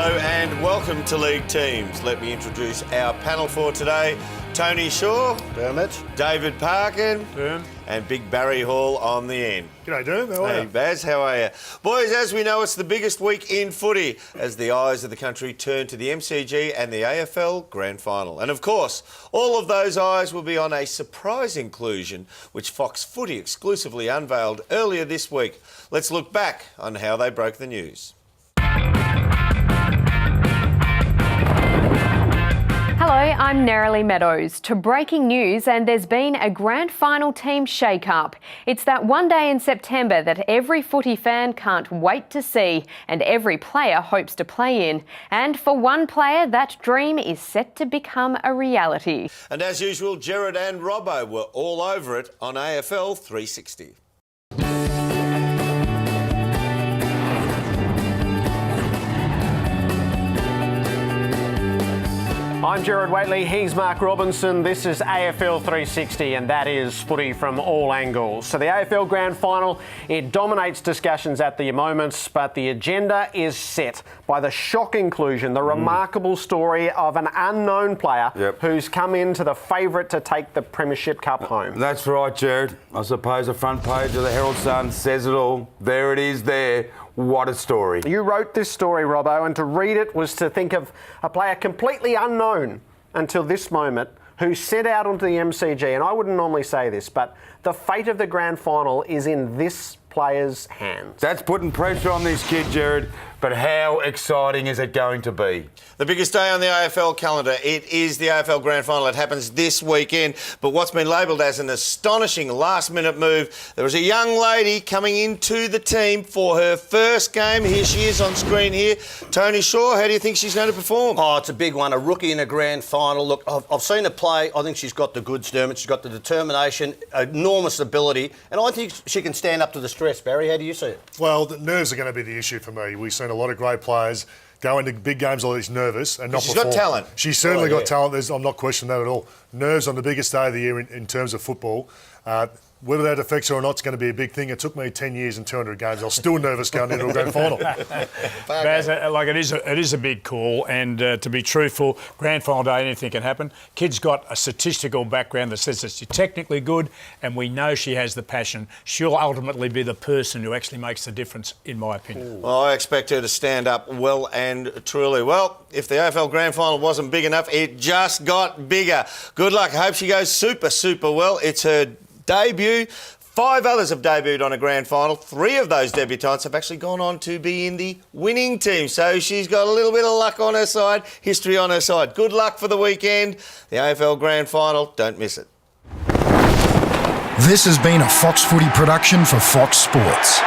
Hello and welcome to League Teams. Let me introduce our panel for today. Tony Shaw. Dermot. David Parkin. Derm. And Big Barry Hall on the end. G'day, Derm. How are you? Hey, Baz, how are you? Boys, as we know, it's the biggest week in footy as the eyes of the country turn to the MCG and the AFL Grand Final. And of course, all of those eyes will be on a surprise inclusion which Fox Footy exclusively unveiled earlier this week. Let's look back on how they broke the news. Hello, I'm Nerily Meadows. To breaking news, and there's been a grand final team shake-up. It's that one day in September that every footy fan can't wait to see and every player hopes to play in. And for one player, that dream is set to become a reality. And as usual, Gerard and Robbo were all over it on AFL 360. I'm Gerard Whateley, he's Mark Robinson, this is AFL 360 and that is footy from all angles. So the AFL Grand Final, it dominates discussions at the moment, but the agenda is set by the shock inclusion, the remarkable story of an unknown player who's come into the favourite to take the Premiership Cup home. That's right, Gerard. I suppose the front page of the Herald Sun says it all. There it is there. What a story. You wrote this story, Robbo, and to read it was to think of a player completely unknown until this moment who set out onto the MCG, and I wouldn't normally say this, but the fate of the grand final is in this player's hands. That's putting pressure on this kid, Gerard, but how exciting is it going to be? The biggest day on the AFL calendar, it is the AFL Grand Final. It happens this weekend, but what's been labelled as an astonishing last-minute move, there was a young lady coming into the team for her first game. Here she is on screen here. Tony Shaw, how do you think she's going to perform? Oh, it's a big one, a rookie in a grand final. Look, I've seen her play. I think she's got the goods, Dermot. She's got the determination, enormous ability, and I think she can stand up to the stress. Barry, how do you see it? Well, the nerves are going to be the issue for me. We've seen a lot of great players go into big games always nervous and not She's perform. got talent. She's certainly got talent. I'm not questioning that at all. Nerves on the biggest day of the year in terms of football. Whether that affects her or not is going to be a big thing. It took me 10 years and 200 games. I was still nervous going into a grand final. Baz, it is a big call, and to be truthful, grand final day, anything can happen. Kid's got a statistical background that says that she's technically good, and we know she has the passion. She'll ultimately be the person who actually makes the difference, in my opinion. Well, I expect her to stand up well and truly. Well, if the AFL Grand Final wasn't big enough, it just got bigger. Good luck. I hope she goes super well. It's her debut. 5 others have debuted on a grand final. 3 of those debutants have actually gone on to be in the winning team. So she's got a little bit of luck on her side, history on her side. Good luck for the weekend. The AFL Grand Final, don't miss it. This has been a Fox Footy production for Fox Sports.